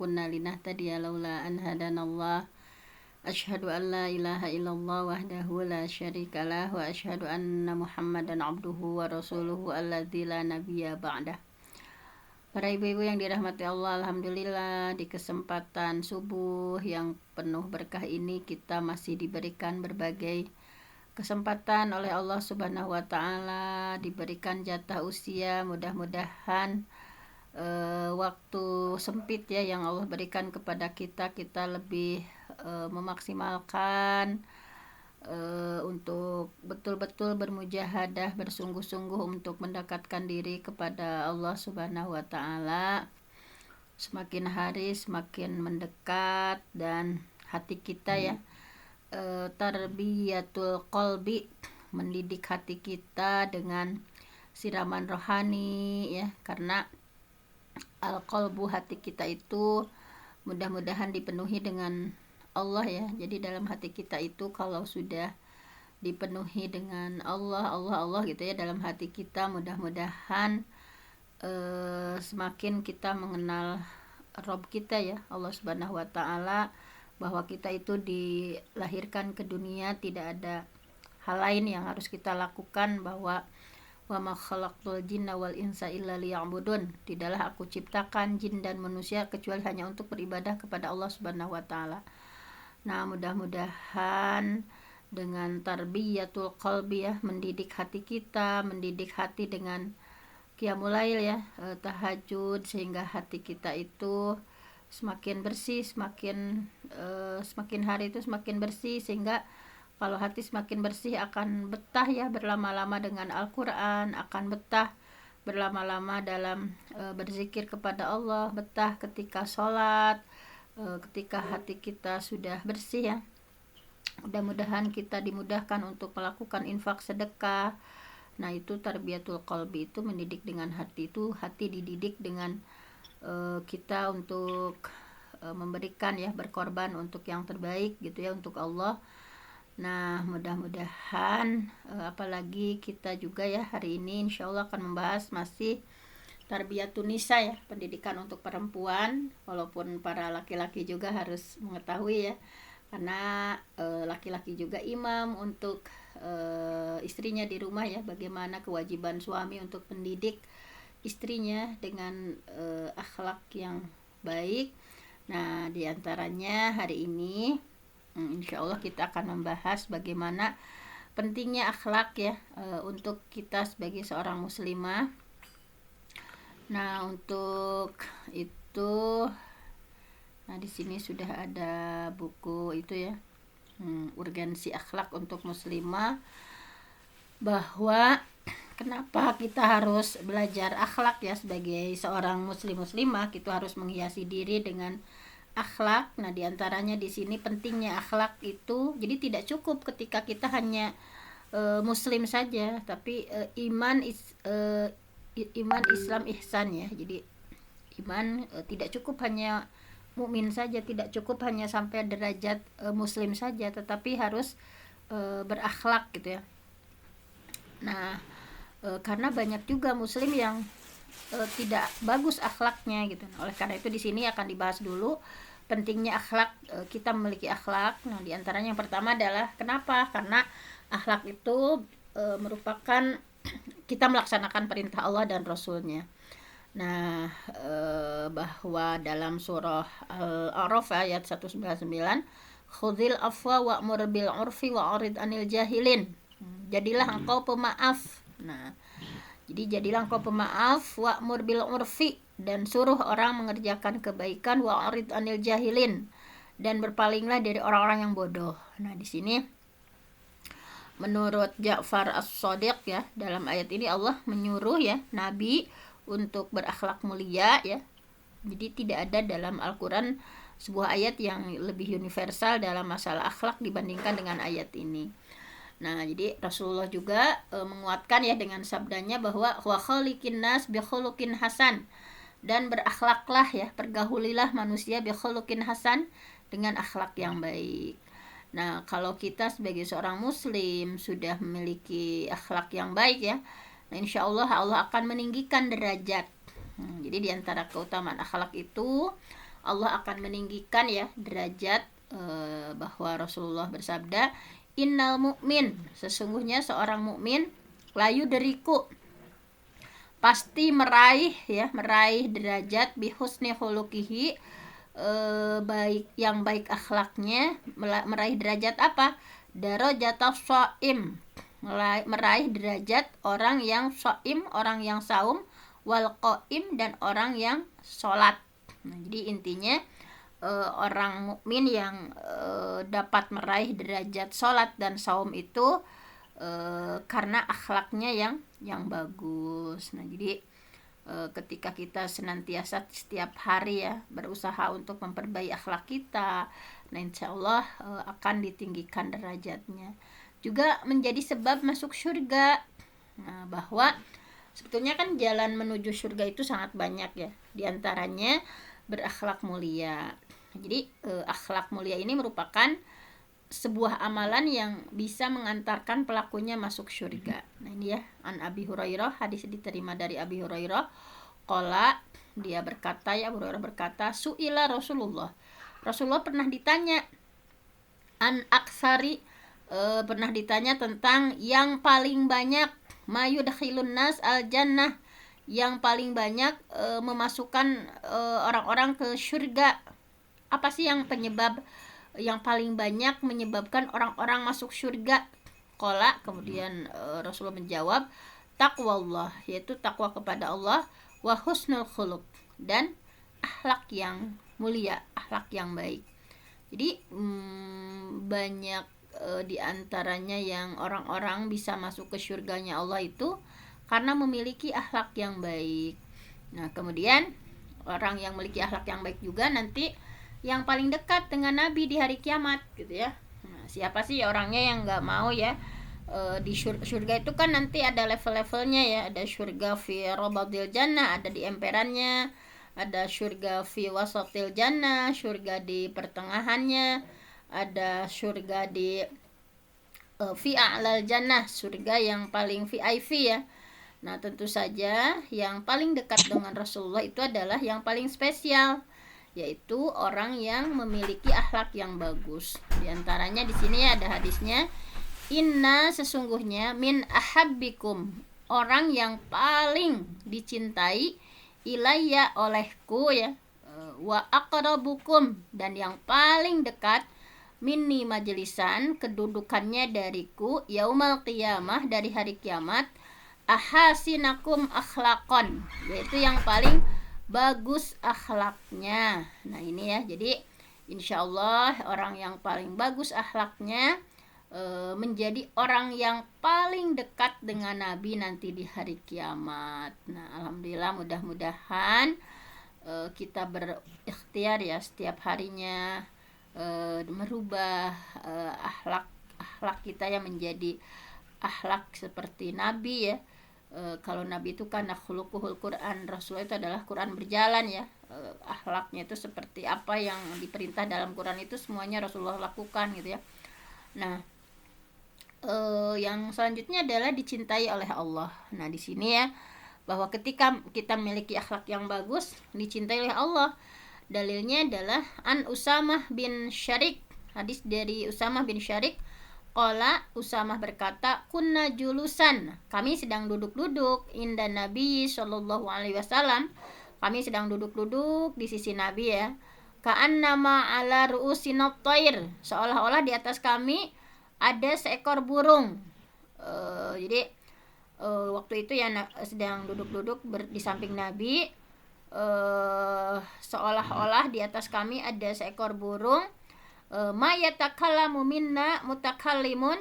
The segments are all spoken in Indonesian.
kunna linahtadiya laula an hadanallah. Asyhadu an la ilaha illallah wahdahu la syarikalah wa asyhadu anna Muhammadan abduhu wa rasuluhu alladzi la nabiyya ba'dah. Para ibu-ibu yang dirahmati Allah, alhamdulillah di kesempatan subuh yang penuh berkah ini kita masih diberikan berbagai kesempatan oleh Allah Subhanahu wa taala, diberikan jatah usia. Mudah-mudahan waktu sempit ya yang Allah berikan kepada kita lebih memaksimalkan untuk betul-betul bermujahadah, bersungguh-sungguh untuk mendekatkan diri kepada Allah Subhanahu wa taala. Semakin hari semakin mendekat, dan hati kita ya tarbiyatul qalbi, mendidik hati kita dengan siraman rohani ya, karena al-qalbu, hati kita itu mudah-mudahan dipenuhi dengan Allah ya. Jadi dalam hati kita itu kalau sudah dipenuhi dengan Allah gitu ya dalam hati kita, mudah-mudahan semakin kita mengenal Rob kita ya, Allah Subhanahu wa taala, bahwa kita itu dilahirkan ke dunia tidak ada hal lain yang harus kita lakukan, bahwa wa ma khalaqtul jinna wal insa illa liya'budun, tidaklah aku ciptakan jin dan manusia kecuali hanya untuk beribadah kepada Allah Subhanahu wa taala. Nah, mudah-mudahan dengan tarbiyatul qalbi ya, mendidik hati kita, mendidik hati dengan qiyamul lail ya, tahajud, sehingga hati kita itu semakin bersih, semakin hari itu semakin bersih, sehingga kalau hati semakin bersih akan betah ya berlama-lama dengan Al-Quran, akan betah berlama-lama dalam berzikir kepada Allah, betah ketika sholat, ketika hati kita sudah bersih ya. Mudah-mudahan kita dimudahkan untuk melakukan infak sedekah. Nah, itu tarbiyatul qalbi, itu mendidik dengan hati, itu hati dididik dengan kita untuk memberikan ya, berkorban untuk yang terbaik gitu ya, untuk Allah. Nah, mudah-mudahan apalagi kita juga ya hari ini insya Allah akan membahas masih tarbiyatun nisa ya, pendidikan untuk perempuan, walaupun para laki-laki juga harus mengetahui ya, karena laki-laki juga imam untuk istrinya di rumah ya, bagaimana kewajiban suami untuk mendidik istrinya dengan akhlak yang baik. Nah, diantaranya hari ini insya Allah kita akan membahas bagaimana pentingnya akhlak ya untuk kita sebagai seorang muslimah. Nah, untuk itu, nah di sini sudah ada buku itu ya, urgensi akhlak untuk muslimah, bahwa kenapa kita harus belajar akhlak ya sebagai seorang muslimah, kita harus menghiasi diri dengan akhlak. Nah, diantaranya di sini pentingnya akhlak itu, jadi tidak cukup ketika kita hanya muslim saja, tapi iman Islam ihsan ya. Jadi iman tidak cukup hanya mukmin saja, tidak cukup hanya sampai derajat muslim saja, tetapi harus berakhlak gitu ya. Nah, karena banyak juga muslim yang tidak bagus akhlaknya gitu. Oleh karena itu di sini akan dibahas dulu pentingnya akhlak, kita memiliki akhlak. Nah, diantaranya yang pertama adalah kenapa? Karena akhlak itu merupakan kita melaksanakan perintah Allah dan Rasulnya. Nah, bahwa dalam surah Al-A'raf ayat 199, khudhil afwa wa'mur bil 'urfi wa'rid 'anil jahilin. Jadilah engkau pemaaf. Nah, jadi jadilah engkau pemaaf, wa'mur bil 'urfi, dan suruh orang mengerjakan kebaikan, wa'rid 'anil jahilin, dan berpalinglah dari orang-orang yang bodoh. Nah, di sini menurut Ja'far As-Shadiq ya, dalam ayat ini Allah menyuruh ya Nabi untuk berakhlak mulia ya. Jadi tidak ada dalam Al-Quran sebuah ayat yang lebih universal dalam masalah akhlak dibandingkan dengan ayat ini. Nah, jadi Rasulullah juga menguatkan ya dengan sabdanya bahwa wa khaliqin nas bi khuluqin hasan, dan berakhlaklah ya, pergaulilah manusia bi khuluqin hasan, dengan akhlak yang baik. Nah, kalau kita sebagai seorang muslim sudah memiliki akhlak yang baik ya, nah insya Allah Allah akan meninggikan derajat. Jadi diantara keutamaan akhlak itu Allah akan meninggikan ya derajat, bahwa Rasulullah bersabda, innal mu'min, sesungguhnya seorang mukmin, layu deriku, pasti meraih derajat bihusni khuluqihi, baik akhlaknya, meraih derajat apa? Darajataf shaim, meraih derajat orang yang shaim, orang yang saum, wal qaim, dan orang yang sholat. Nah, jadi intinya orang mukmin yang dapat meraih derajat sholat dan saum itu karena akhlaknya yang bagus. Nah, jadi ketika kita senantiasa setiap hari ya berusaha untuk memperbaiki akhlak kita, nah insya Allah akan ditinggikan derajatnya, juga menjadi sebab masuk surga. Nah, bahwa sebetulnya kan jalan menuju surga itu sangat banyak ya, diantaranya berakhlak mulia. Jadi akhlak mulia ini merupakan sebuah amalan yang bisa mengantarkan pelakunya masuk surga. Nah, ini ya, an Abi Hurairah, hadis diterima dari Abi Hurairah, qala, dia berkata, ya Abu Hurairah berkata, su'ila Rasulullah pernah ditanya, an aksari, pernah ditanya tentang yang paling banyak mayudkhilun nas al jannah, yang paling banyak memasukkan orang-orang ke surga. Apa sih yang paling banyak menyebabkan orang-orang masuk surga? Qala, kemudian Rasulullah menjawab, taqwallah, yaitu takwa kepada Allah, wa husnul khuluq, dan akhlak yang mulia, akhlak yang baik. Jadi banyak diantaranya yang orang-orang bisa masuk ke surganya Allah itu karena memiliki akhlak yang baik. Nah, kemudian orang yang memiliki akhlak yang baik juga nanti yang paling dekat dengan Nabi di hari kiamat gitu ya. Nah, siapa sih orangnya yang nggak mau ya di surga itu kan nanti ada level-levelnya ya, ada surga fi rabadil jannah, ada di emperannya, ada surga fi wasatil jannah, surga di pertengahannya, ada surga di fi a'lal jannah, surga yang paling VIP ya. Nah, tentu saja yang paling dekat dengan Rasulullah itu adalah yang paling spesial, yaitu orang yang memiliki akhlak yang bagus. Di antaranya di sini ada hadisnya, inna, sesungguhnya, min ahabbikum, orang yang paling dicintai, ilayya, olehku ya, wa aqrabukum, dan yang paling dekat, minni, majelisan, kedudukannya dariku, yaumal qiyamah, dari hari kiamat, ahasinakum akhlaqan, yaitu yang paling bagus akhlaknya. Nah, ini ya, jadi insya Allah orang yang paling bagus akhlaknya menjadi orang yang paling dekat dengan Nabi nanti di hari kiamat. Nah, alhamdulillah, mudah-mudahan kita berikhtiar ya setiap harinya merubah akhlak kita yang menjadi akhlak seperti Nabi ya. Kalau Nabi itu kan khuluquhul Quran, Rasulullah itu adalah Quran berjalan ya. Akhlaknya itu seperti apa yang diperintah dalam Quran itu semuanya Rasulullah lakukan gitu ya. Nah, yang selanjutnya adalah dicintai oleh Allah. Nah, di sini ya, bahwa ketika kita memiliki akhlak yang bagus, dicintai oleh Allah. Dalilnya adalah an Usamah bin Syarik, hadis dari Usamah bin Syarik. Qala, Usamah berkata, kunna julusan, kami sedang duduk-duduk, inda Nabi sallallahu alaihi wasallam, kami sedang duduk-duduk di sisi Nabi ya. Ka'annama ala ru'usinat thair, seolah-olah di atas kami ada seekor burung. Jadi waktu itu ya sedang duduk-duduk di samping Nabi, seolah-olah di atas kami ada seekor burung. Ma yatakallamu minna mutakallimun.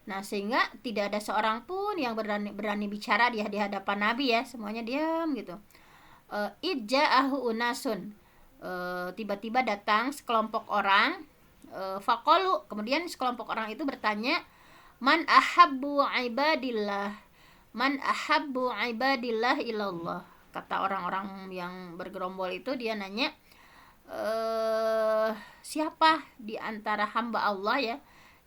Nah, sehingga tidak ada seorang pun yang berani bicara di hadapan Nabi ya, semuanya diam gitu. Idja'ahu unasun, tiba-tiba datang sekelompok orang, faqalu, kemudian sekelompok orang itu bertanya, man ahabbu ibadillah ilallah. Kata orang-orang yang bergerombol itu, dia nanya, siapa di antara hamba Allah ya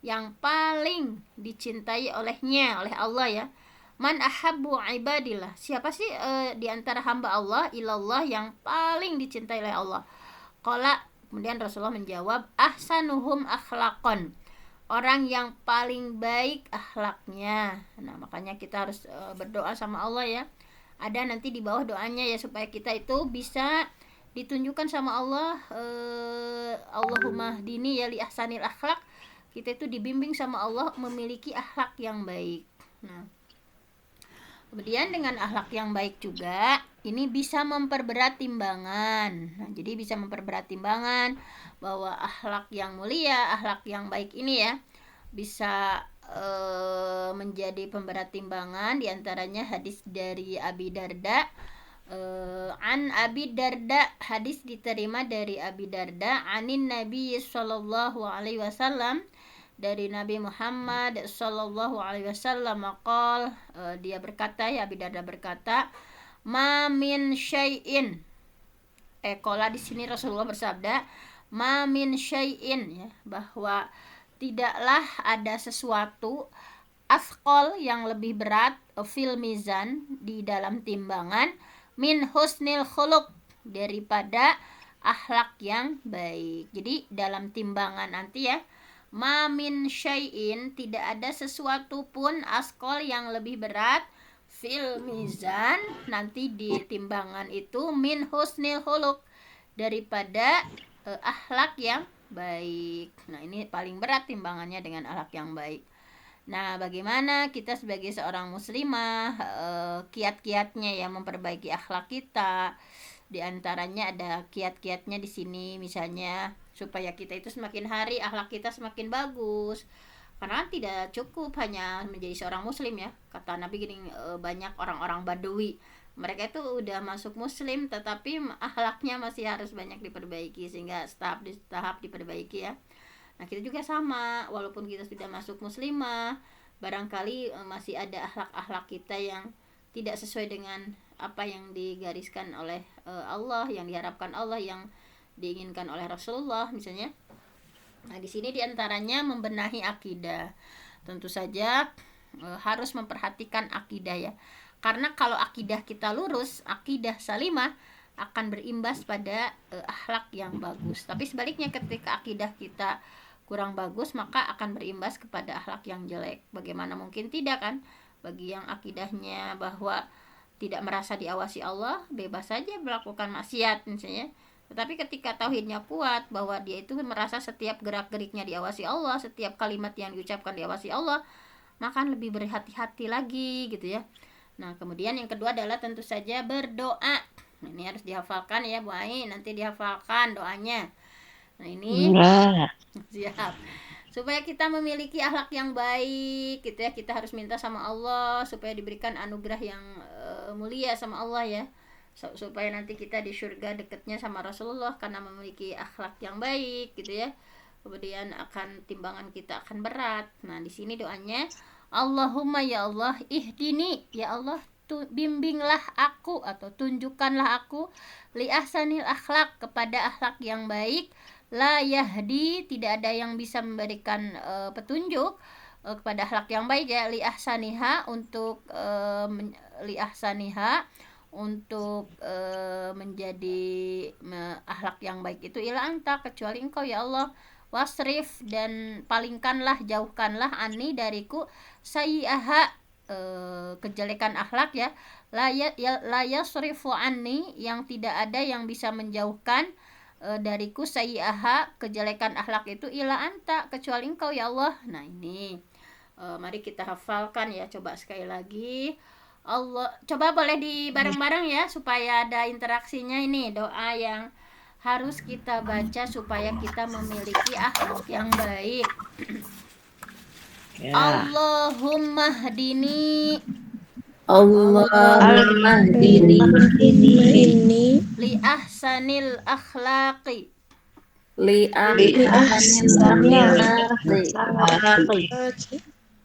yang paling dicintai oleh Allah ya. Man ahabbu ibadillah, siapa sih di antara hamba Allah ilallah yang paling dicintai oleh Allah. Qala, kemudian Rasulullah menjawab, ahsanuhum akhlaqan, orang yang paling baik akhlaknya. Nah, makanya kita harus berdoa sama Allah ya. Ada nanti di bawah doanya ya, supaya kita itu bisa ditunjukkan sama Allah, Allahumma dini ya li ahsanil akhlak, kita itu dibimbing sama Allah memiliki akhlak yang baik. Nah, kemudian dengan akhlak yang baik juga ini bisa memperberat timbangan. Nah, jadi bisa memperberat timbangan bahwa akhlak yang mulia, akhlak yang baik ini ya bisa menjadi pemberat timbangan. Diantaranya hadis dari Abi Darda, an Abi Darda, hadis diterima dari Abi Darda, anin Nabi sallallahu alaihi wasallam, dari Nabi Muhammad sallallahu alaihi wasallam, maqal, dia berkata ya, Abi Darda berkata, ma min syai'in, qala di sini Rasulullah bersabda, ma min syai'in ya, bahwa tidaklah ada sesuatu asqal yang lebih berat, fil mizan di dalam timbangan, min husnil khuluq, daripada akhlak yang baik. Jadi dalam timbangan nanti ya, ma min syai'in, tidak ada sesuatu pun asqal yang lebih berat, fil mizan nanti di timbangan itu, min husnil khuluq, daripada akhlak yang baik. Nah, ini paling berat timbangannya dengan akhlak yang baik. Nah, bagaimana kita sebagai seorang muslimah kiat-kiatnya ya memperbaiki akhlak kita? Di antaranya ada kiat-kiatnya di sini, misalnya supaya kita itu semakin hari akhlak kita semakin bagus. Karena tidak cukup hanya menjadi seorang muslim ya. Kata Nabi gini, banyak orang-orang Badui, mereka itu udah masuk muslim tetapi akhlaknya masih harus banyak diperbaiki, sehingga tahap diperbaiki ya. Nah, kita juga sama, walaupun kita sudah masuk muslimah, barangkali masih ada akhlak-akhlak kita yang tidak sesuai dengan apa yang digariskan oleh Allah, yang diharapkan Allah, yang diinginkan oleh Rasulullah misalnya. Nah, di sini diantaranya membenahi akidah. Tentu saja harus memperhatikan akidah ya. Karena kalau akidah kita lurus, akidah salimah, akan berimbas pada akhlak yang bagus. Tapi sebaliknya, ketika akidah kita kurang bagus, maka akan berimbas kepada akhlak yang jelek. Bagaimana mungkin tidak kan? Bagi yang akidahnya bahwa tidak merasa diawasi Allah, bebas saja melakukan maksiat misalnya. Tetapi ketika tauhidnya kuat, bahwa dia itu merasa setiap gerak-geriknya diawasi Allah, setiap kalimat yang diucapkan diawasi Allah, maka lebih berhati-hati lagi gitu ya. Nah, kemudian yang kedua adalah tentu saja berdoa. Nah, ini harus dihafalkan ya Bu Ai, nanti dihafalkan doanya. Nah, ini siap. Supaya kita memiliki akhlak yang baik gitu ya, kita harus minta sama Allah supaya diberikan anugerah yang mulia sama Allah ya. Supaya nanti kita di surga dekatnya sama Rasulullah karena memiliki akhlak yang baik gitu ya. Kemudian akan timbangan kita akan berat. Nah, di sini doanya, Allahumma ya Allah ihdini, ya Allah bimbinglah aku atau tunjukkanlah aku li ahsanil akhlak, kepada akhlak yang baik, la yahdi, tidak ada yang bisa memberikan petunjuk kepada akhlak yang baik ya, li ahsaniha, untuk li ahsaniha, untuk menjadi akhlak yang baik itu, ila anta, kecuali engkau ya Allah, wasrif, dan palingkanlah, jauhkanlah, ani, dariku, sayyi'aha, kejelekan akhlak ya, la yasrifu anni, yang tidak ada yang bisa menjauhkan dariku, sayyi'aha, kejelekan akhlak itu, ila anta, kecuali engkau ya Allah. Nah, ini mari kita hafalkan ya, coba sekali lagi. Allah, coba boleh di bareng-bareng ya supaya ada interaksinya. Ini doa yang harus kita baca supaya kita memiliki akhlak yang baik. Allahumma hdini, Allahumma hdini li ahsanil akhlaqi, li ahsanil akhlaqi,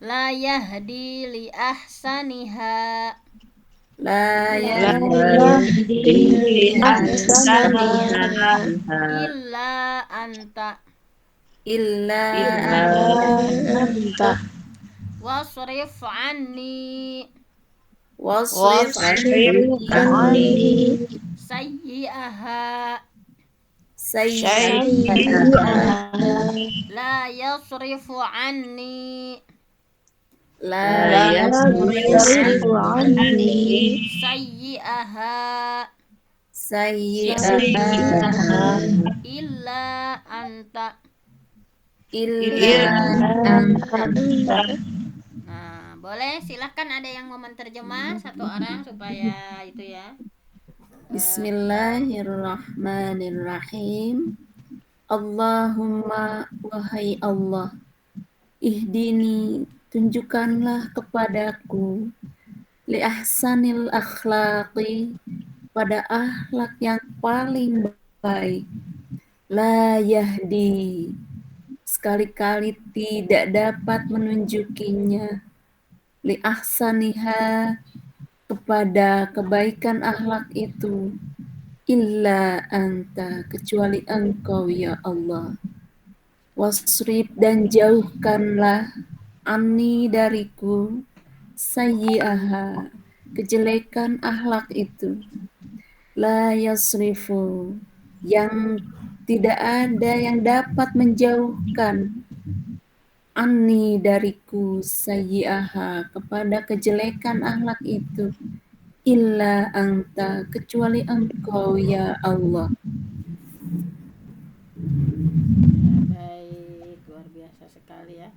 la yahdi li ahsaniha, la yahdi li ahsaniha illa anta, illa anta, wasrif anni wasrif anni sayyi'aha sayyi'aha la yasrifu anni la لا yasrifu يصرف عني sayyi'aha sayyi'aha سيئها illa anta. illa إلا anta. أنت. Nah, boleh silahkan ada yang mau menerjemah satu orang supaya itu ya. Bismillahirrahmanirrahim. Allahumma wahai Allah, ihdini tunjukkanlah kepadaku li ahsanil akhlaqi pada akhlak yang paling baik. La yahdi sekali-kali tidak dapat menunjukinya li ahsaniha kepada kebaikan akhlak itu illa anta kecuali engkau ya Allah. Wasrif dan jauhkanlah anni dariku sayyi'aha kejelekan akhlak itu. La yasrifu yang tidak ada yang dapat menjauhkan anni dariku sayyi'aha kepada kejelekan akhlak itu illa anta kecuali engkau ya Allah. Baik, luar biasa sekali ya.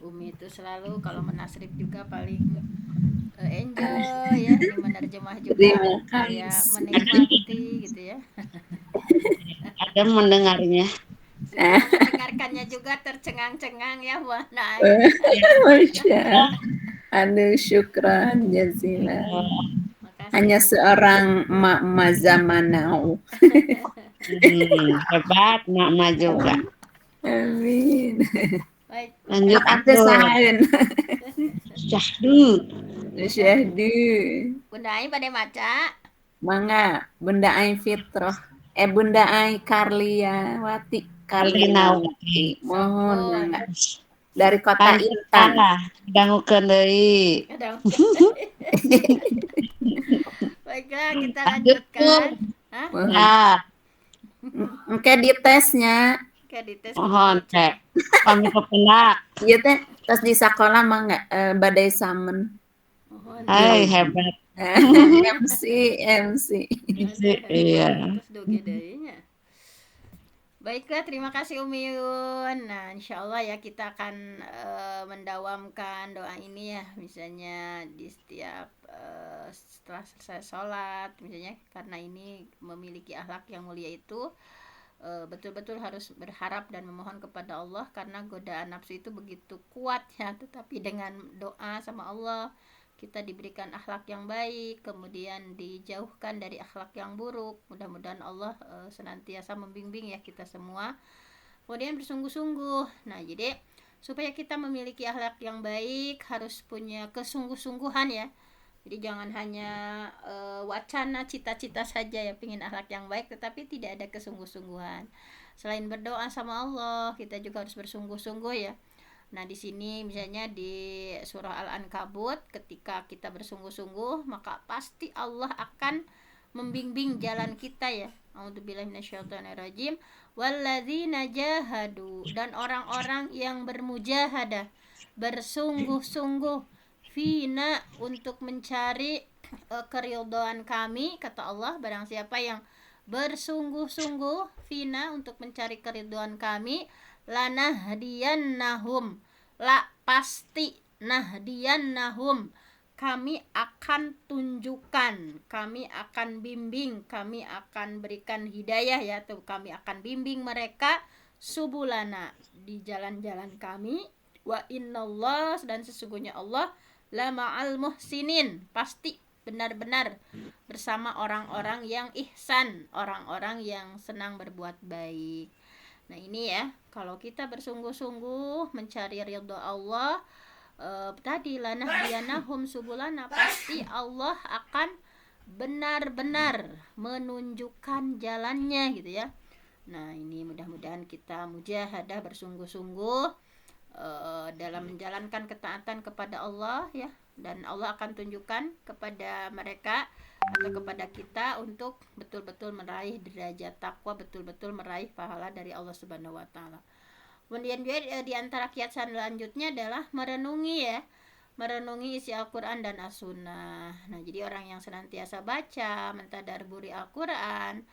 Umi itu selalu kalau menasrif juga paling enjoy ya, ini menerjemah juga Terima kayak kasih. menikmati gitu ya. Ada mendengarnya. Yang mendengarkannya juga tercengang-cengang ya Bu Naim. Masya. Aduh, syukran jazilan. Makasih Hanya Umi. seorang emak-emak zaman now. Hebat mama juga. Amin. Baik, Lanjut Ante aku. sahen. Syahdu. Syahdu. Bunda Ain pada maca. Mangga, Bunda Ai Fitroh. Bunda Ai Karliawati. Karlinawati. Mohon Sampun. mangga. Dari kota Lanjut Intan. dangukeun deui. Ada. Baiklah, kita Lanjut, lanjutkan. Hah? Mohon. Nah, Engke ditesnya. Oke, dites mohon kumaha, teh. Kami kepenak. Iya teh, tos di sekolah mangga badai samen. Mohon. Hai, hebat. MC, MC. Iya. Terus doge deui nya. Baiklah, terima kasih Umi Yun. Nah, insya Allah ya kita akan mendawamkan doa ini ya, misalnya di setiap setelah selesai sholat, misalnya karena ini memiliki akhlak yang mulia itu betul-betul harus berharap dan memohon kepada Allah karena godaan nafsu itu begitu kuat ya, tetapi dengan doa sama Allah kita diberikan akhlak yang baik, kemudian dijauhkan dari akhlak yang buruk. Mudah-mudahan Allah senantiasa membimbing ya kita semua. Kemudian bersungguh-sungguh. Nah, jadi supaya kita memiliki akhlak yang baik harus punya kesungguh-sungguhan ya. Jadi jangan hanya wacana cita-cita saja ya pingin akhlak yang baik tetapi tidak ada kesungguh-sungguhan. Selain berdoa sama Allah, kita juga harus bersungguh-sungguh ya. Nah, di sini misalnya di surah Al-Ankabut ketika kita bersungguh-sungguh maka pasti Allah akan membimbing jalan kita ya. A'udzubillahi minasyaitonirrajim. Walladzina jahadu dan orang-orang yang bermujahadah, bersungguh-sungguh fina untuk mencari keridhaan kami, kata Allah, barang siapa yang bersungguh-sungguh fina untuk mencari keridhaan kami lanahdiyannahum pasti nahdiyannahum kami akan tunjukkan, kami akan bimbing, kami akan berikan hidayah ya, tuh kami akan bimbing mereka subulana di jalan-jalan kami wa innallah dan sesungguhnya Allah la ma'al muhsinin pasti benar-benar bersama orang-orang yang ihsan, orang-orang yang senang berbuat baik. Nah, ini ya, kalau kita bersungguh-sungguh mencari ridha Allah, tadi lanahdiyanahum subulana, pasti Allah akan benar-benar menunjukkan jalannya gitu ya. Nah, ini mudah-mudahan kita mujahadah bersungguh-sungguh dalam menjalankan ketaatan kepada Allah ya, dan Allah akan tunjukkan kepada mereka atau kepada kita untuk betul-betul meraih derajat takwa, betul-betul meraih pahala dari Allah Subhanahu wa taala. Kemudian juga di antara kiat selanjutnya adalah merenungi isi Al-Quran dan As-Sunnah. Nah, jadi orang yang senantiasa baca, mentadabburi Al-Quran,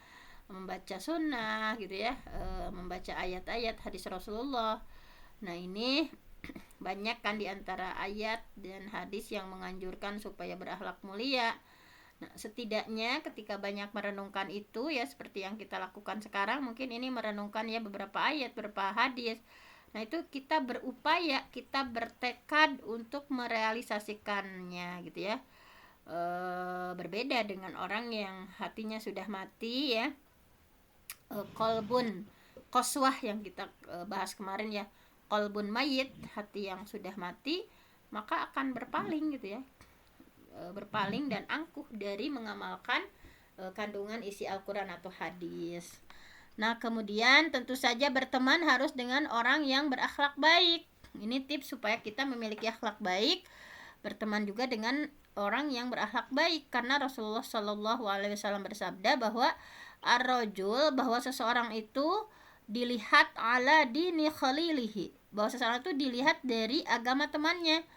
membaca sunnah gitu ya, membaca ayat-ayat hadis Rasulullah. Nah, ini banyak kan di antara ayat dan hadis yang menganjurkan supaya berakhlak mulia. Nah, setidaknya ketika banyak merenungkan itu ya, seperti yang kita lakukan sekarang, mungkin ini merenungkan ya beberapa ayat, beberapa hadis. Nah, itu kita berupaya, kita bertekad untuk merealisasikannya gitu ya. Berbeda dengan orang yang hatinya sudah mati ya, kolbun koswah yang kita bahas kemarin ya, kolbun mayit, hati yang sudah mati, maka akan berpaling gitu ya, berpaling dan angkuh dari mengamalkan kandungan isi Al-Quran atau hadis. Nah, kemudian tentu saja berteman harus dengan orang yang berakhlak baik. Ini tips supaya kita memiliki akhlak baik. Berteman juga dengan orang yang berakhlak baik, karena Rasulullah Shallallahu Alaihi Wasallam bersabda bahwa ar-rajul, bahwa seseorang itu dilihat ala dini khalilihi, bahwa seseorang itu dilihat dari agama temannya.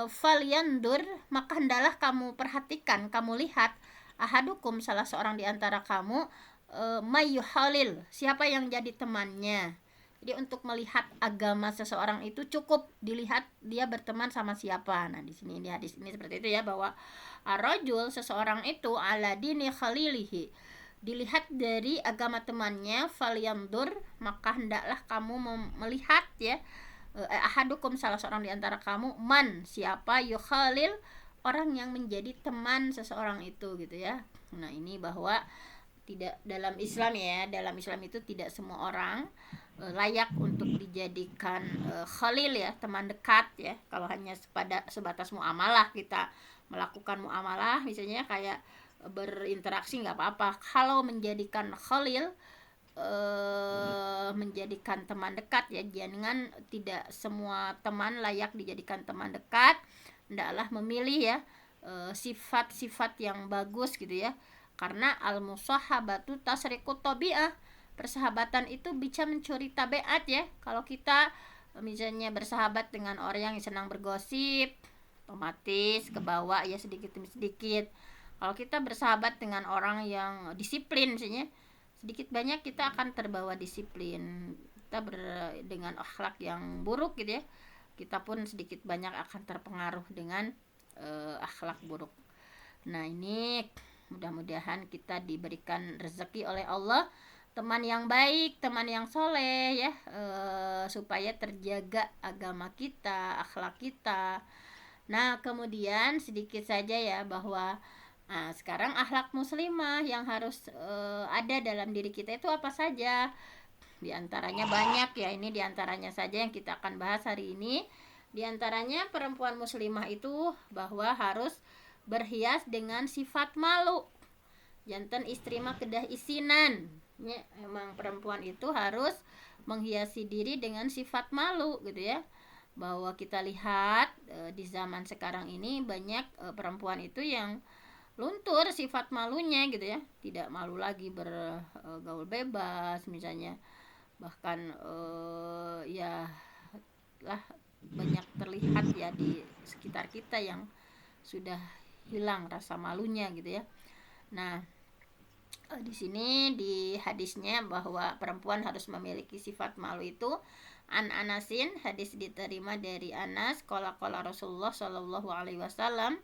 Falyandur, maka hendaklah kamu perhatikan, kamu lihat, ahadukum, salah seorang di antara kamu, mayyuhalil, siapa yang jadi temannya. Jadi untuk melihat agama seseorang itu cukup dilihat dia berteman sama siapa. Nah, di sini di hadis ini seperti itu ya, bahwa ar-rajul, seseorang itu, ala dini khalilihi, dilihat dari agama temannya. Falyandur, maka hendaklah kamu melihat ya, ahadukum, salah seorang di antara kamu, man, siapa, yukhalil, orang yang menjadi teman seseorang itu gitu ya. Nah, ini bahwa tidak dalam Islam ya, dalam Islam itu tidak semua orang layak untuk dijadikan khalil ya, teman dekat ya. Kalau hanya sebatas muamalah, kita melakukan muamalah misalnya kayak berinteraksi nggak apa-apa. Kalau menjadikan khalil, menjadikan teman dekat ya, jangan, tidak semua teman layak dijadikan teman dekat. Hendaklah memilih ya sifat-sifat yang bagus gitu ya, karena al-musahabatu tasriqut tabi'ah, persahabatan itu bisa mencuri tabiat ya. Kalau kita misalnya bersahabat dengan orang yang senang bergosip, otomatis kebawa ya sedikit demi sedikit. Kalau kita bersahabat dengan orang yang disiplin misalnya, sedikit banyak kita akan terbawa disiplin. Kita dengan akhlak yang buruk gitu ya, kita pun sedikit banyak akan terpengaruh dengan akhlak buruk. Nah, ini mudah-mudahan kita diberikan rezeki oleh Allah teman yang baik, teman yang soleh ya, supaya terjaga agama kita, akhlak kita. Nah, kemudian sedikit saja ya, bahwa sekarang akhlak muslimah yang harus ada dalam diri kita itu apa saja. Di antaranya banyak ya, ini di antaranya saja yang kita akan bahas hari ini. Di antaranya perempuan muslimah itu bahwa harus berhias dengan sifat malu. Janten istri mah kedah isinan ya, emang perempuan itu harus menghiasi diri dengan sifat malu gitu ya. Bahwa kita lihat di zaman sekarang ini banyak perempuan itu yang luntur sifat malunya gitu ya, tidak malu lagi bergaul bebas misalnya. Bahkan ya lah, banyak terlihat ya di sekitar kita yang sudah hilang rasa malunya gitu ya. Nah, di sini di hadisnya bahwa perempuan harus memiliki sifat malu itu, an Anasin, hadis diterima dari Anas, qala Rasulullah Shallallahu Alaihi Wasallam,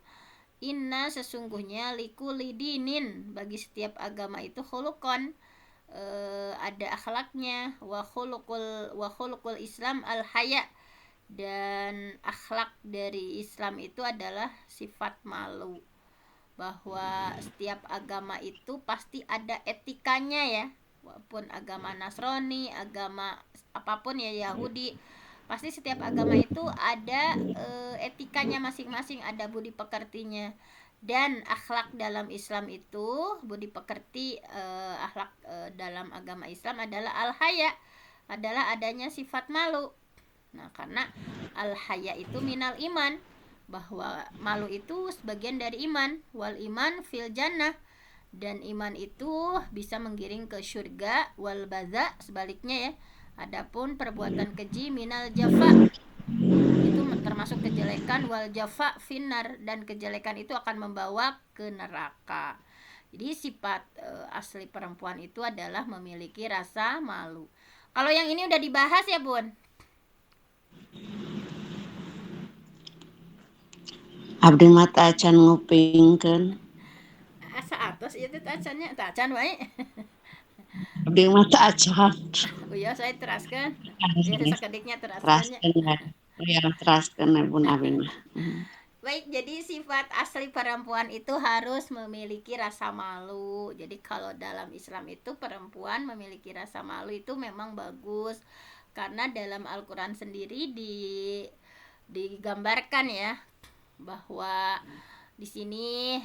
inna, sesungguhnya, likulli dinin, bagi setiap agama itu, khuluqan, ada akhlaknya, wa khuluqul Islam al haya, dan akhlak dari Islam itu adalah sifat malu. Bahwa setiap agama itu pasti ada etikanya ya, walaupun agama Nasrani, agama apapun ya, Yahudi, pasti setiap agama itu ada etikanya masing-masing, ada budi pekertinya. Dan akhlak dalam Islam itu, budi pekerti dalam agama Islam adalah al-haya, adalah adanya sifat malu. Nah, karena al-haya itu minal iman, bahwa malu itu sebagian dari iman. Wal iman fil jannah, dan iman itu bisa menggiring ke surga. Wal baza, sebaliknya ya. Adapun perbuatan keji minal jafa, itu termasuk kejelekan. Wal jafa finnar, dan kejelekan itu akan membawa ke neraka. Jadi sifat asli perempuan itu adalah memiliki rasa malu. Kalau yang ini udah dibahas ya Bun. Abdi mata acan ngupingkeun. Asa atas itu tacannya, tacan wae. Abdi mata acan. Oh iya, saya teraskan. Ya Teraskeun sakediknya teraskannya. ya. Ya teraskeun Bun Abi mah. Baik, jadi sifat asli perempuan itu harus memiliki rasa malu. Jadi kalau dalam Islam itu perempuan memiliki rasa malu itu memang bagus. Karena dalam Al-Qur'an sendiri digambarkan ya bahwa di sini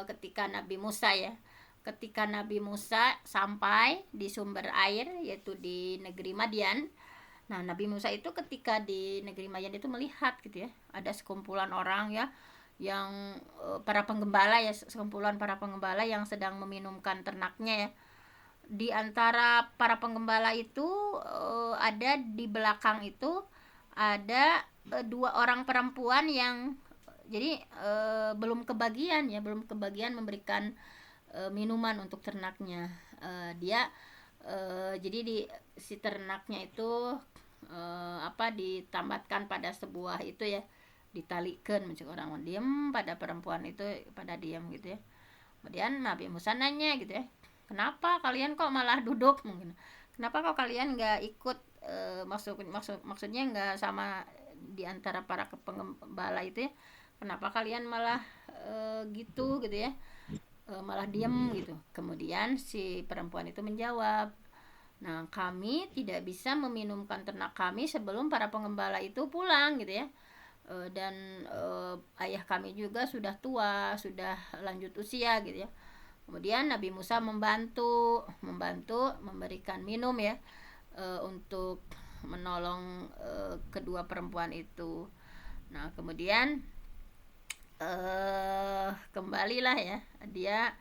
ketika Nabi Musa ya, ketika Nabi Musa sampai di sumber air yaitu di negeri Madian. Nah, Nabi Musa itu ketika di negeri Madian itu melihat gitu ya, ada sekumpulan orang ya yang para penggembala ya, sekumpulan para penggembala yang sedang meminumkan ternaknya ya. Di antara para penggembala itu ada di belakang itu ada dua orang perempuan yang jadi belum kebagian memberikan minuman untuk ternaknya. Dia jadi si ternaknya itu ditambatkan pada sebuah itu ya, ditalikan macam orang diam pada perempuan itu pada diam gitu ya. Kemudian Nabi Musa nanya gitu ya, kenapa kalian kok malah duduk, mungkin kenapa kok kalian nggak ikut maksudnya nggak sama di antara para pengembala itu ya, kenapa kalian malah gitu ya, malah diam gitu. Kemudian si perempuan itu menjawab, nah kami tidak bisa meminumkan ternak kami sebelum para pengembala itu pulang gitu ya. Dan ayah kami juga sudah tua, sudah lanjut usia gitu ya. Kemudian Nabi Musa membantu memberikan minum ya, untuk menolong kedua perempuan itu. Nah kemudian kembalilah ya, dia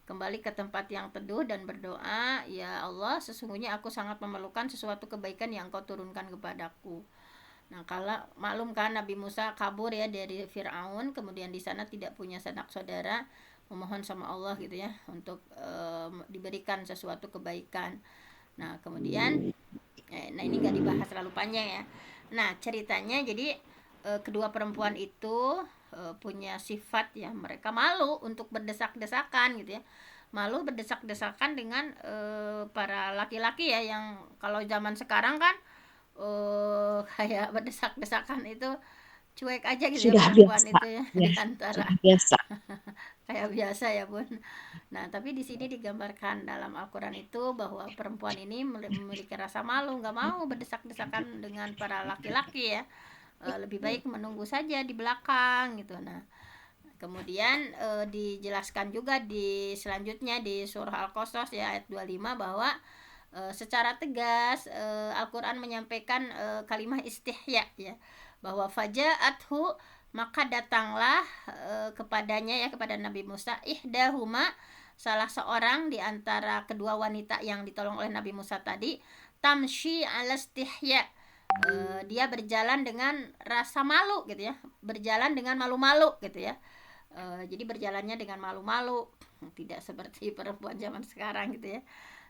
kembali ke tempat yang teduh dan berdoa, ya Allah, sesungguhnya aku sangat memerlukan sesuatu kebaikan yang Kau turunkan kepadaku. Nah, kalau maklum kan Nabi Musa kabur ya dari Firaun, kemudian di sana tidak punya sanak saudara, memohon sama Allah gitu ya untuk diberikan sesuatu kebaikan. Nah, kemudian nah ini gak dibahas terlalu panjang ya. Nah, ceritanya jadi kedua perempuan itu punya sifat ya, mereka malu untuk berdesak-desakan gitu ya. Malu berdesak-desakan dengan para laki-laki ya, yang kalau zaman sekarang kan kayak berdesak-desakan itu cuek aja gitu ya Sudah perempuan biasa. itu ya, Ya, di antara sudah biasa. kayak biasa ya Bun. Nah tapi di sini digambarkan dalam Al-Quran itu bahwa perempuan ini memiliki rasa malu, nggak mau berdesak-desakan dengan para laki-laki ya. Lebih baik menunggu saja di belakang gitu. Nah kemudian dijelaskan juga di selanjutnya di surah Al-Qasas ya ayat 25 bahwa secara tegas Al-Quran menyampaikan kalimat istihya ya, bahwa faja'athu, maka datanglah kepadanya ya, kepada Nabi Musa, ihdahuma, salah seorang di antara kedua wanita yang ditolong oleh Nabi Musa tadi, tamshi ala istihya, dia berjalan dengan rasa malu gitu ya, berjalan dengan malu-malu gitu ya. Jadi berjalannya dengan malu-malu, tidak seperti perempuan zaman sekarang gitu ya.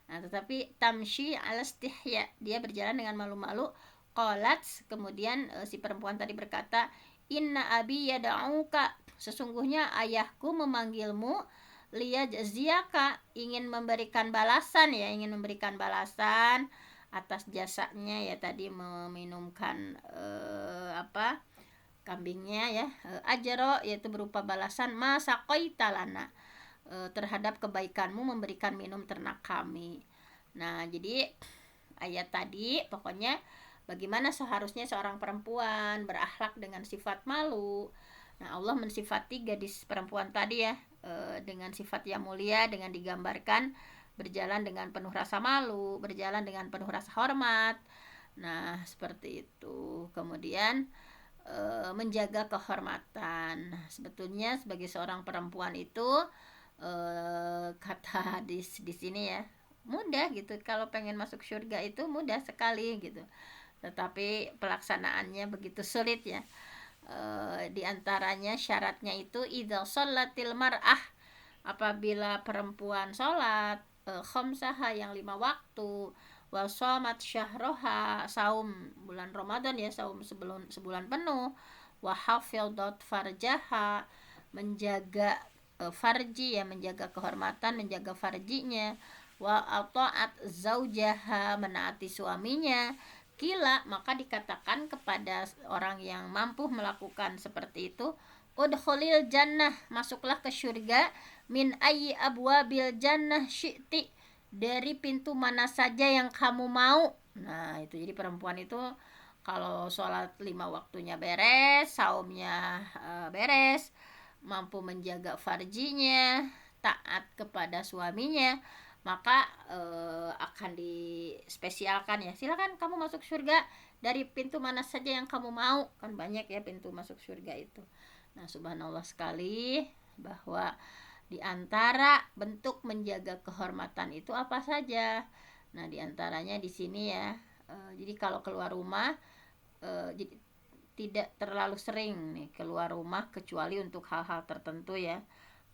Nah, tetapi tamshi ala istihya, dia berjalan dengan malu-malu. Qalat, kemudian si perempuan tadi berkata, inna abi yad'uka, sesungguhnya ayahku memanggilmu, liyajziyaka, ingin memberikan balasan ya, ingin memberikan balasan atas jasanya ya tadi meminumkan kambingnya ya, ajro, yaitu berupa balasan masaqaita lana, terhadap kebaikanmu memberikan minum ternak kami. Nah jadi ayat tadi pokoknya bagaimana seharusnya seorang perempuan berakhlak dengan sifat malu. Nah Allah mensifati gadis perempuan tadi ya dengan sifat yang mulia, dengan digambarkan berjalan dengan penuh rasa malu, berjalan dengan penuh rasa hormat. Nah, seperti itu. Kemudian menjaga kehormatan. Nah, sebetulnya sebagai seorang perempuan itu kata hadis di sini ya, mudah gitu. Kalau pengen masuk surga itu mudah sekali gitu. Tetapi pelaksanaannya begitu sulit ya. Di antaranya syaratnya itu idza shallatil mar'ah, apabila perempuan sholat khamsaha yang 5 waktu, wa shamat syahroha, saum bulan Ramadan ya, saum sebulan penuh, wa hafidhat farjaha, menjaga farji ya, menjaga kehormatan, menjaga farjinya, wa ata'at zaujaha, menaati suaminya. Kila, maka dikatakan kepada orang yang mampu melakukan seperti itu, udkhulil jannah, masuklah ke surga, min ayyi abwabil jannah syi'ti, dari pintu mana saja yang kamu mau. Nah, itu jadi perempuan itu kalau sholat 5 waktunya beres, saumnya beres, mampu menjaga farjinya, taat kepada suaminya, maka akan dispesialkan ya, silakan kamu masuk surga dari pintu mana saja yang kamu mau. Kan banyak ya pintu masuk surga itu. Nah, subhanallah sekali bahwa di antara bentuk menjaga kehormatan itu apa saja. Nah, di antaranya di sini ya. Jadi kalau keluar rumah jadi tidak terlalu sering nih keluar rumah kecuali untuk hal-hal tertentu ya.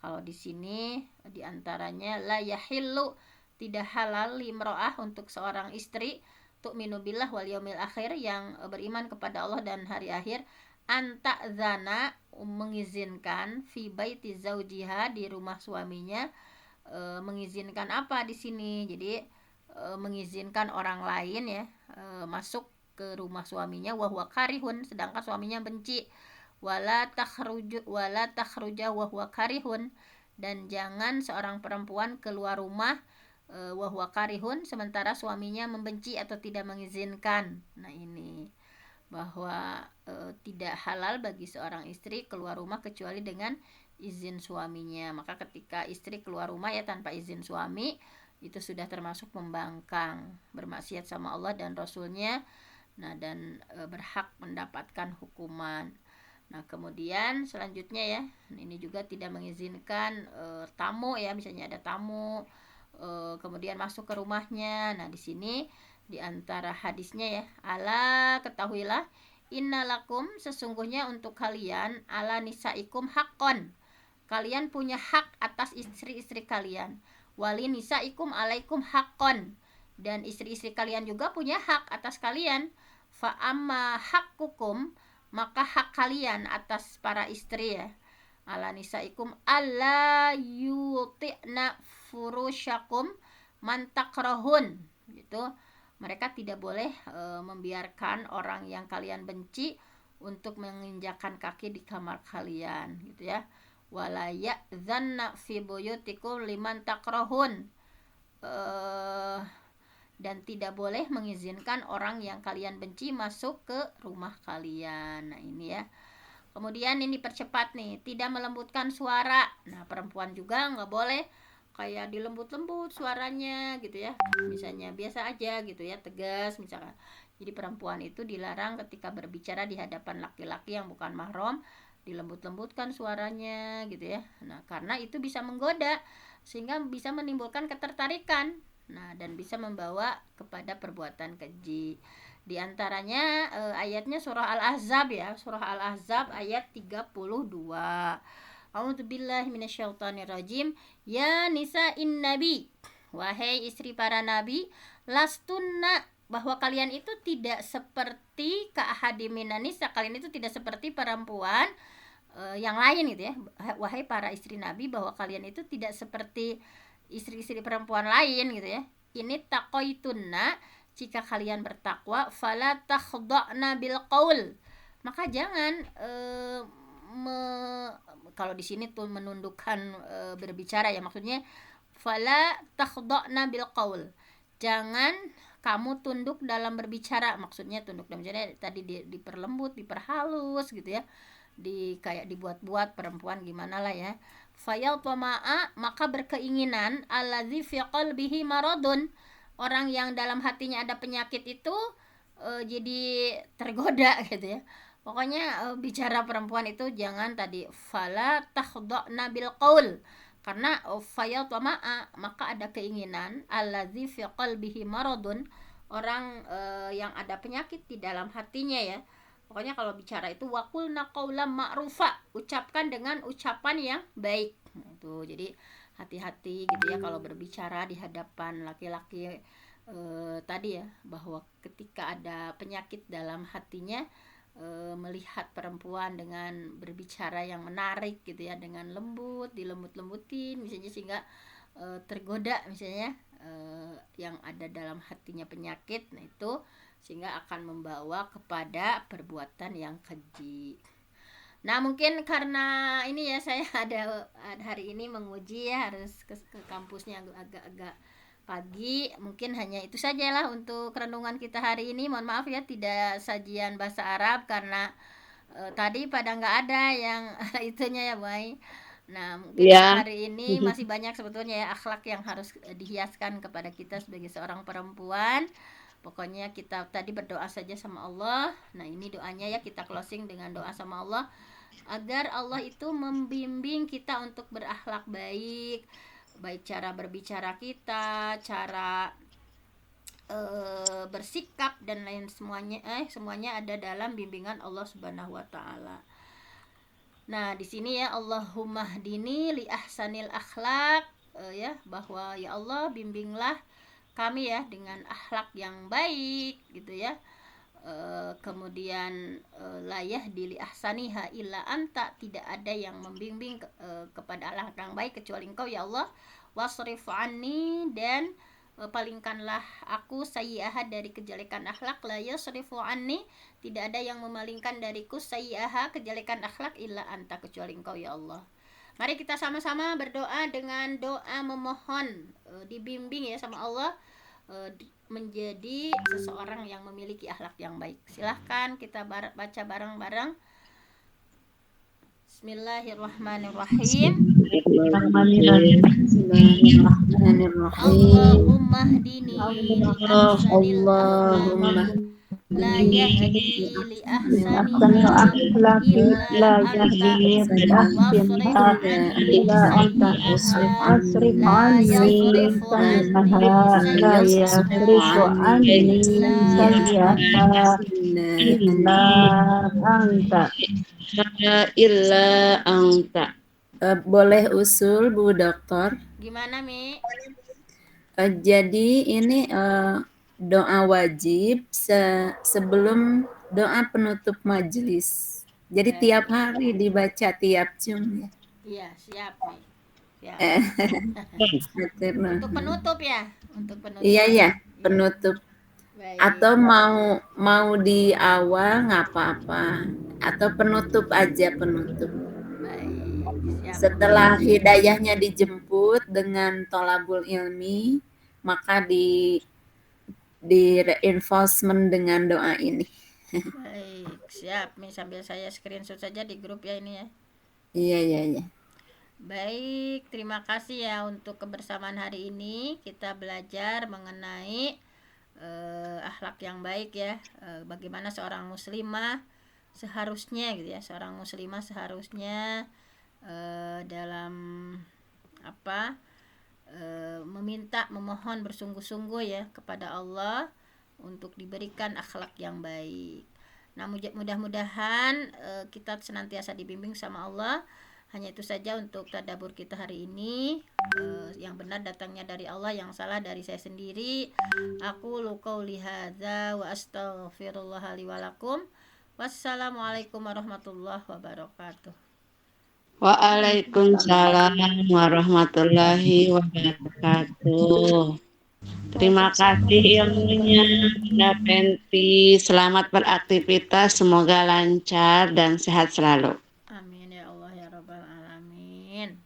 Kalau di sini di antaranya la yahillu, tidak halal limro'ah, untuk seorang istri, tu'minu billah wal yaumil akhir, yang beriman kepada Allah dan hari akhir, anta zana, mengizinkan, fi baiti zaujiha, di rumah suaminya. Mengizinkan apa di sini? Jadi mengizinkan orang lain ya masuk ke rumah suaminya, wahwa karihun, sedangkan suaminya benci. Wala takhruja wahwa karihun, dan jangan seorang perempuan keluar rumah wahwa karihun, sementara suaminya membenci atau tidak mengizinkan. Nah, ini bahwa tidak halal bagi seorang istri keluar rumah kecuali dengan izin suaminya. Maka ketika istri keluar rumah ya tanpa izin suami, itu sudah termasuk membangkang, bermaksiat sama Allah dan Rasulnya. Nah, dan berhak mendapatkan hukuman. Nah, kemudian selanjutnya ya, ini juga tidak mengizinkan tamu ya, misalnya ada tamu kemudian masuk ke rumahnya. Nah, di sini di antara hadisnya ya, ala ketahuilah, innalakum, sesungguhnya untuk kalian, ala nisaikum haqqon, kalian punya hak atas istri-istri kalian, wali nisaikum alaikum haqqon, dan istri-istri kalian juga punya hak atas kalian. Fa amma haqqukum, maka hak kalian atas para istri ya, ala nisaikum alla yuti'na furusyakum mantakrahun, gitu. Mereka tidak boleh membiarkan orang yang kalian benci untuk menginjakan kaki di kamar kalian, gitu ya. Wala ya'zanna fi buyutikum liman takrahun, dan tidak boleh mengizinkan orang yang kalian benci masuk ke rumah kalian. Nah, ini ya. Kemudian ini percepat nih, tidak melembutkan suara. Nah, perempuan juga nggak boleh kayak dilembut-lembut suaranya gitu ya, misalnya biasa aja gitu ya, tegas misalkan. Jadi perempuan itu dilarang ketika berbicara di hadapan laki-laki yang bukan mahram dilembut-lembutkan suaranya gitu ya. Nah, karena itu bisa menggoda sehingga bisa menimbulkan ketertarikan, nah, dan bisa membawa kepada perbuatan keji. Di antaranya ayatnya surah Al-Ahzab ya, surah Al-Ahzab ayat 32. A'udzubillahi minasyaitonirrajim. Ya nisa'in nabi, wahai istri para nabi, lastunna, bahwa kalian itu tidak seperti ka'ahadiminan nisa, kalian itu tidak seperti perempuan yang lain gitu ya. Wahai para istri nabi, bahwa kalian itu tidak seperti istri-istri perempuan lain gitu ya. Ini taqoitunna, jika kalian bertakwa, fala takhda'na bil qaul, maka jangan kalau di sini tuh menundukkan berbicara ya, maksudnya fala takhda'na bil qaul, jangan kamu tunduk dalam berbicara, maksudnya tunduk dalam berbicara tadi diperlembut, diperhalus gitu ya, kayak dibuat-buat perempuan gimana lah ya. Fayal tama'a, maka berkeinginan, alladzi fi qalbihi maradun, orang yang dalam hatinya ada penyakit itu jadi tergoda gitu ya. Pokoknya bicara perempuan itu jangan tadi fala takhda'na bil qaul, karena fayatama'a, maka ada keinginan allazi fi qalbihi maradun, orang yang ada penyakit di dalam hatinya ya. Pokoknya kalau bicara itu waqulna qaulan ma'rufa, ucapkan dengan ucapan yang baik. Itu jadi hati-hati gitu ya kalau berbicara di hadapan laki-laki tadi ya, bahwa ketika ada penyakit dalam hatinya, melihat perempuan dengan berbicara yang menarik gitu ya, dengan lembut, dilembut-lembutin misalnya, sehingga tergoda misalnya yang ada dalam hatinya penyakit, nah itu sehingga akan membawa kepada perbuatan yang keji. Nah mungkin karena ini ya, saya ada hari ini menguji ya, harus ke kampusnya agak-agak pagi. Mungkin hanya itu sajalah untuk renungan kita hari ini. Mohon maaf ya tidak sajian bahasa Arab karena tadi pada nggak ada yang itunya ya Boy. Nah mungkin Ya. hari ini masih banyak sebetulnya ya akhlak yang harus dihiaskan kepada kita sebagai seorang perempuan. Pokoknya kita tadi berdoa saja sama Allah. Nah ini doanya ya, kita closing dengan doa sama Allah agar Allah itu membimbing kita untuk berakhlak baik, baik cara berbicara kita, cara bersikap dan lain semuanya ada dalam bimbingan Allah Subhanahu wa taala. Nah, di sini ya Allahumma hdini li ahsanil akhlak, ya, bahwa ya Allah bimbinglah kami ya dengan akhlak yang baik gitu ya. Kemudian layah dili ahsaniha illa anta, tidak ada yang membimbing kepada akhlak yang baik kecuali engkau ya Allah. Wasrif anni, dan palingkanlah aku sayyi'aha, dari kejelekan akhlak. La yasrifu anni, tidak ada yang memalingkan dariku sayyi'aha, kejelekan akhlak, illa anta, kecuali engkau ya Allah. Mari kita sama-sama berdoa dengan doa memohon dibimbing ya sama Allah, menjadi seseorang yang memiliki akhlak yang baik. Silahkan kita baca bareng-bareng. Bismillahirrahmanirrahim. Allahumma hdini li ahsanil akhlaqi la yahdi li ahsaniha illa anta wasrif anni sayyi'aha la yasrifu anni sayyi'aha illa anta. Boleh usul Bu Dokter? Gimana Mi? Jadi ini doa wajib sebelum doa penutup majelis. Jadi tiap hari dibaca tiap jam ya. Iya, siap Mi. Siap. Untuk penutup ya, untuk penutup. Iya, penutup. Baik. Atau mau di awal nggak apa-apa, atau penutup aja, penutup. Baik, siap. Setelah hidayahnya dijemput dengan tolabul ilmi, maka di reinforcement dengan doa ini. Baik, siap Mi, sambil saya screenshot saja di grup ya ini ya. Iya. Baik, terima kasih ya untuk kebersamaan hari ini. Kita belajar mengenai akhlak yang baik ya. Bagaimana seorang muslimah seharusnya gitu ya, seorang muslimah seharusnya dalam apa, meminta, memohon bersungguh-sungguh ya kepada Allah untuk diberikan akhlak yang baik. Nah, mudah-mudahan kita senantiasa dibimbing sama Allah. Hanya itu saja untuk tadabbur kita hari ini. Yang benar datangnya dari Allah, yang salah dari saya sendiri. Aku qauli hadza wa astaghfirullah li wa lakum. Wassalamualaikum warahmatullahi wabarakatuh. Waalaikumsalam warahmatullahi wabarakatuh. Terima kasih ilmunya Bunda Penti. Selamat beraktivitas, semoga lancar dan sehat selalu. Amin ya Allah ya rabbal alamin.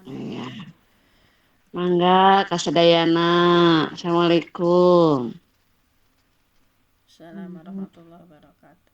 Ya. Mangga kasadayana. Assalamualaikum. Assalamualaikum warahmatullahi wabarakatuh.